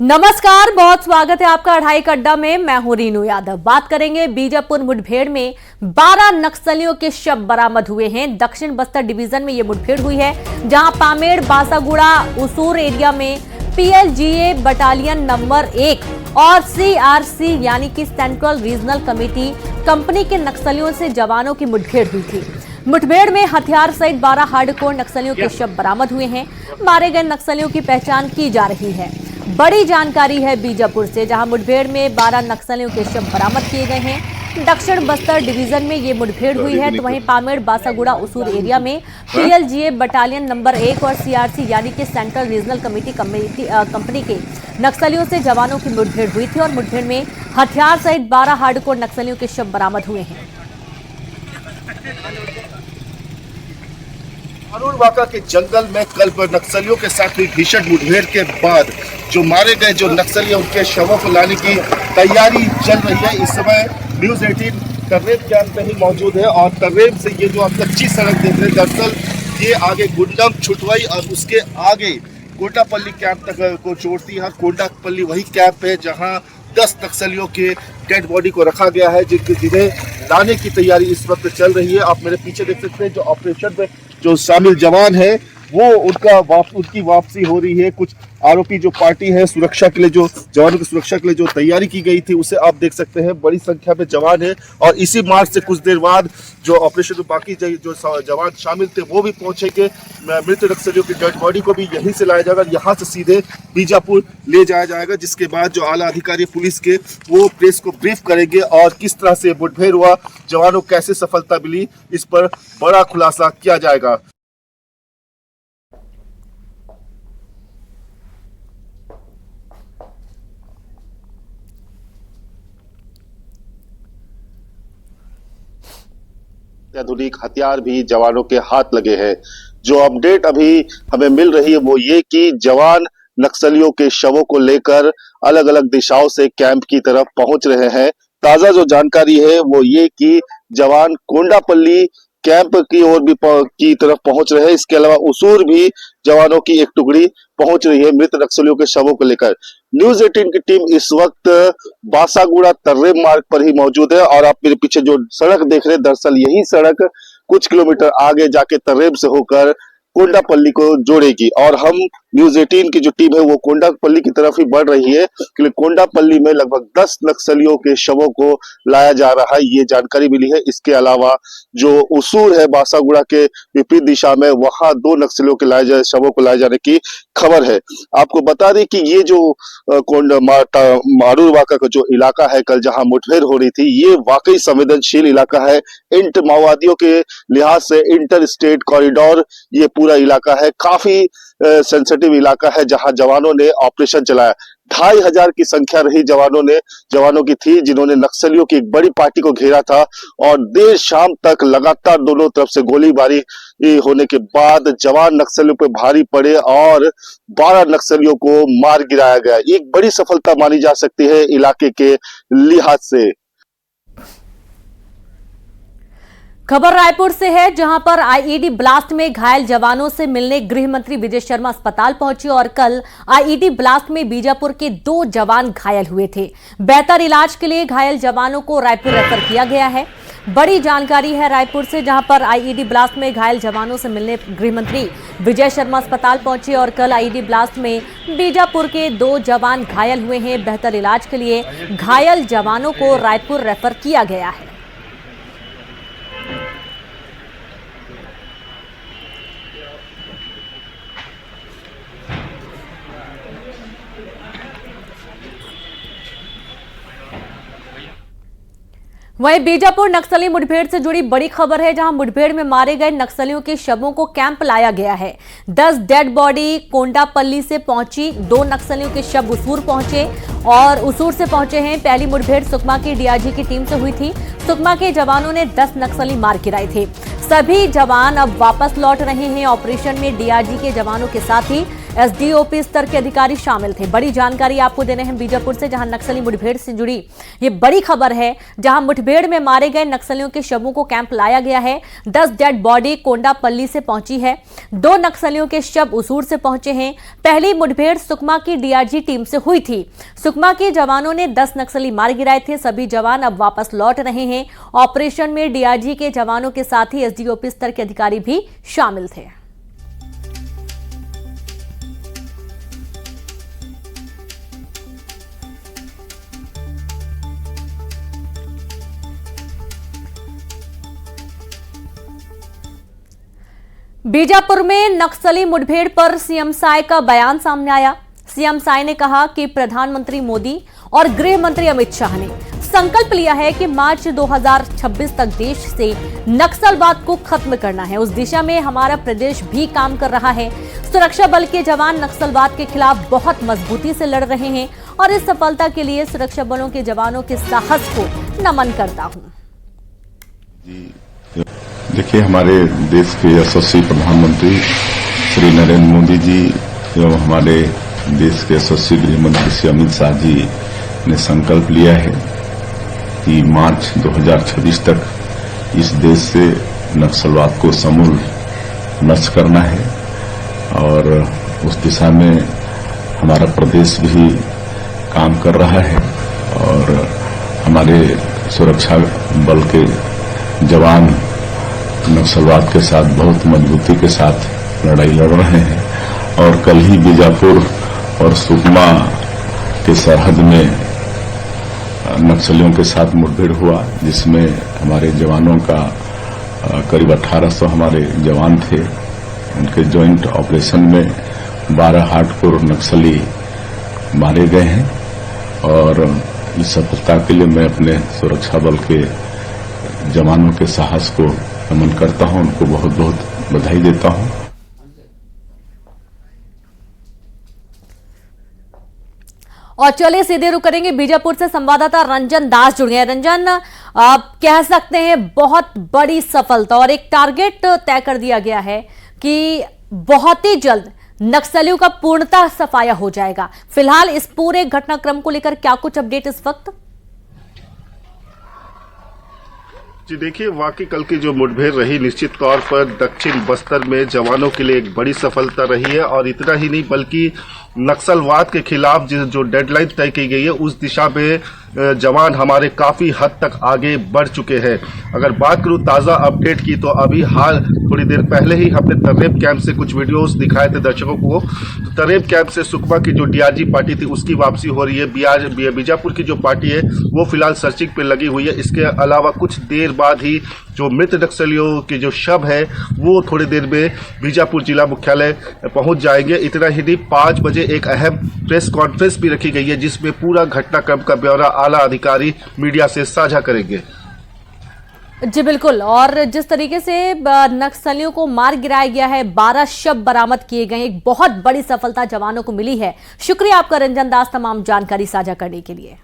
नमस्कार, बहुत स्वागत है आपका अढ़ाई अड्डा में। मैं हूं रीनू यादव। बात करेंगे बीजापुर मुठभेड़ में 12 नक्सलियों के शव बरामद हुए हैं। दक्षिण बस्तर डिवीजन में यह मुठभेड़ हुई है, जहां पामेड़ बासागुड़ा उसूर एरिया में पीएलजीए बटालियन नंबर 1 और सीआरसी यानी कि सेंट्रल रीजनल कमेटी कंपनी के नक्सलियों से जवानों की मुठभेड़ हुई थी। मुठभेड़ में हथियार सहित 12 हार्डकोर नक्सलियों के शव बरामद हुए हैं। मारे गए नक्सलियों की पहचान की जा रही है। बड़ी जानकारी है बीजापुर से, जहां मुठभेड़ में 12 नक्सलियों के शव बरामद किए गए हैं। दक्षिण बस्तर डिवीजन में ये मुठभेड़ हुई है, तो वहीं पामेड़ बासागुड़ा उसूर एरिया में पीएलजीए बटालियन नंबर 1 और सीआरसी यानी कि सेंट्रल रीजनल कमेटी कंपनी के नक्सलियों से जवानों की मुठभेड़ हुई थी और मुठभेड़ में हथियार सहित 12 हार्डकोर नक्सलियों के शव बरामद हुए हैं। अरुण वाका के जंगल में कल नक्सलियों के साथ हुई भीषण मुठभेड़ के बाद जो मारे गए जो नक्सली उनके शवों को लाने की तैयारी चल रही है। इस समय न्यूज़ 18 तर्रेम कैंप में ही मौजूद है और तर्रेम से ये जो आप कच्ची सड़क देख रहे हैं, दरअसल ये आगे गुंडम छुटवाई और उसके आगे कोटापल्ली कैंप तक को जोड़ती है। कोटापल्ली वही कैंप है जहाँ 10 नक्सलियों के डेड बॉडी को रखा गया है, जिन्हें लाने की तैयारी इस वक्त चल रही है। आप मेरे पीछे देख सकते हैं जो ऑपरेशन में जो शामिल जवान है वो उनकी वापसी हो रही है। कुछ आरोपी जो पार्टी है सुरक्षा के लिए, जो जवानों की सुरक्षा के लिए जो तैयारी की गई थी, उसे आप देख सकते हैं। बड़ी संख्या में जवान है और इसी मार्च से कुछ देर बाद जो ऑपरेशन में बाकी जो जवान शामिल थे वो भी पहुंचेंगे। मृत नक्सलियों की डेड बॉडी को भी यहीं से लाया जाएगा, यहाँ से सीधे बीजापुर ले जाया जाएगा, जिसके बाद जो आला अधिकारी पुलिस के वो प्रेस को ब्रीफ करेंगे और किस तरह से मुठभेड़ हुआ, जवानों को कैसे सफलता मिली, इस पर बड़ा खुलासा किया जाएगा। आधुनिक हथियार भी जवानों के हाथ लगे हैं। जो अपडेट अभी हमें मिल रही है वो ये कि जवान नक्सलियों के शवों को लेकर अलग अलग दिशाओं से कैंप की तरफ पहुंच रहे हैं। ताजा जो जानकारी है वो ये कि जवान कोंडापल्ली कैंप की ओर भी की तरफ पहुंच रहे हैं। इसके अलावा उसूर भी जवानों की एक टुकड़ी पहुंच रही है मृत नक्सलियों के शवों को लेकर। न्यूज़ 18 की टीम इस वक्त बासागुड़ा तर्रेम मार्ग पर ही मौजूद है और आप मेरे पीछे जो सड़क देख रहे हैं, दरअसल यही सड़क कुछ किलोमीटर आगे जाके तर्रेम से होकर कोंडापल्ली को जोड़ेगी और हम न्यूज़ 18 की जो टीम है वो कोंडापल्ली की तरफ ही बढ़ रही है, क्योंकि कोंडापल्ली में लगभग 10 नक्सलियों के शवों को लाया जा रहा है, ये जानकारी मिली है। इसके अलावा जो उसूर है बासागुड़ा के विपरीत दिशा में, वहां 2 नक्सलियों के शवों को लाए जाने की खबर है। आपको बता दें कि ये जो अरुण वाका का जो इलाका है, कल जहां मुठभेड़ हो रही थी, ये वाकई संवेदनशील इलाका है। माओवादियों के लिहाज से इंटर स्टेट कॉरिडोर ये पूरा इलाका है, काफी सेंसिटिव इलाका है जहां जवानों ने ऑपरेशन चलाया। 2500 की संख्या रही जवानों की थी, जिन्होंने नक्सलियों की एक बड़ी पार्टी को घेरा था और देर शाम तक लगातार दोनों तरफ से गोलीबारी होने के बाद जवान नक्सलियों पर भारी पड़े और 12 नक्सलियों को मार गिराया गया। एक बड़ी सफलता मानी जा सकती है इलाके के लिहाज से। खबर रायपुर से है, जहां पर आईईडी ब्लास्ट में घायल जवानों से मिलने गृह मंत्री विजय शर्मा अस्पताल पहुंचे और कल आईईडी ब्लास्ट में बीजापुर के 2 जवान घायल हुए थे। बेहतर इलाज के लिए घायल जवानों को रायपुर रेफर किया गया है। बड़ी जानकारी है रायपुर से, जहां पर आईईडी ब्लास्ट में घायल जवानों से मिलने गृह मंत्री विजय शर्मा अस्पताल पहुंचे और कल आईईडी ब्लास्ट में बीजापुर के 2 जवान घायल हुए हैं। बेहतर इलाज के लिए घायल जवानों को रायपुर रेफर किया गया है। वहीं बीजापुर नक्सली मुठभेड़ से जुड़ी बड़ी खबर है, जहां मुठभेड़ में मारे गए नक्सलियों के शवों को कैंप लाया गया है। 10 डेड बॉडी कोंडापल्ली से पहुंची, 2 नक्सलियों के शव उसूर पहुंचे और उसूर से पहुंचे हैं। पहली मुठभेड़ सुकमा की डीआईजी की टीम से हुई थी। सुकमा के जवानों ने 10 नक्सली मार गिराए थे। सभी जवान अब वापस लौट रहे हैं। ऑपरेशन में डीआईजी के जवानों के साथ ही एसडीओपी स्तर के अधिकारी शामिल थे। बड़ी जानकारी आपको देने हैं बीजापुर से, जहां नक्सली मुठभेड़ से जुड़ी ये बड़ी खबर है, जहां मुठभेड़ में मारे गए नक्सलियों के शवों को कैंप लाया गया है। 10 डेड बॉडी कोंडापल्ली से पहुंची है। 2 नक्सलियों के शव उसूर से पहुंचे हैं। पहली मुठभेड़ सुकमा की डीआरजी टीम से हुई थी। सुकमा के जवानों ने 10 नक्सली मार गिराए थे। सभी जवान अब वापस लौट रहे हैं। ऑपरेशन में डीआरजी के जवानों के साथ ही एसडीओपी स्तर के अधिकारी भी शामिल थे। बीजापुर में नक्सली मुठभेड़ पर सीएम साय का बयान सामने आया। सीएम साय ने कहा कि प्रधानमंत्री मोदी और गृह मंत्री अमित शाह ने संकल्प लिया है कि मार्च 2026 तक देश से नक्सलवाद को खत्म करना है। उस दिशा में हमारा प्रदेश भी काम कर रहा है। सुरक्षा बल के जवान नक्सलवाद के खिलाफ बहुत मजबूती से लड़ रहे हैं और इस सफलता के लिए सुरक्षा बलों के जवानों के साहस को नमन करता हूं। देखिए, हमारे देश के यशस्वी प्रधानमंत्री श्री नरेंद्र मोदी जी एवं हमारे देश के यशस्वी गृह मंत्री श्री अमित शाह जी ने संकल्प लिया है कि मार्च 2026 तक इस देश से नक्सलवाद को समूल नष्ट करना है और उस दिशा में हमारा प्रदेश भी काम कर रहा है और हमारे सुरक्षा बल के जवान नक्सलवाद के साथ बहुत मजबूती के साथ लड़ाई लड़ रहे हैं और कल ही बीजापुर और सुकमा के सरहद में नक्सलियों के साथ मुठभेड़ हुआ, जिसमें हमारे जवानों का करीब 1800 हमारे जवान थे। उनके जॉइंट ऑपरेशन में 12 हार्डकोर नक्सली मारे गए हैं और इस सफलता के लिए मैं अपने सुरक्षा बल के जवानों के साहस को नमन करता हूं, उनको बहुत बहुत बधाई देता हूं। और चलिए सीधे रुक करेंगे, बीजापुर से संवाददाता रंजन दास जुड़ गए। रंजन, आप कह सकते हैं बहुत बड़ी सफलता और एक टारगेट तय कर दिया गया है कि बहुत ही जल्द नक्सलियों का पूर्णतः सफाया हो जाएगा। फिलहाल इस पूरे घटनाक्रम को लेकर क्या कुछ अपडेट इस वक्त? जी देखिए, वाकई कल की जो मुठभेड़ रही निश्चित तौर पर दक्षिण बस्तर में जवानों के लिए एक बड़ी सफलता रही है और इतना ही नहीं बल्कि नक्सलवाद के खिलाफ जो डेडलाइन तय की गई है उस दिशा में जवान हमारे काफी हद तक आगे बढ़ चुके हैं। अगर बात करूं ताजा अपडेट की तो अभी हाल थोड़ी देर पहले ही हमने तर्रेब कैंप से कुछ वीडियोस दिखाए थे दर्शकों को। तो तर्रेब कैंप से सुकमा की जो डीआरजी पार्टी थी उसकी वापसी हो रही है। बीजापुर की जो पार्टी है वो फिलहाल सर्चिंग पे लगी हुई है। इसके अलावा कुछ देर बाद ही जो मृत नक्सलियों के जो शव है वो थोड़ी देर में बीजापुर जिला मुख्यालय पहुंच जाएंगे। इतना ही नहीं, 5 बजे एक अहम प्रेस कॉन्फ्रेंस भी रखी गई है जिसमें पूरा घटनाक्रम का ब्यौरा आला अधिकारी मीडिया से साझा करेंगे। जी बिल्कुल, और जिस तरीके से नक्सलियों को मार गिराया गया है, 12 शव बरामद किए गए, एक बहुत बड़ी सफलता जवानों को मिली है। शुक्रिया आपका रंजन दास तमाम जानकारी साझा करने के लिए।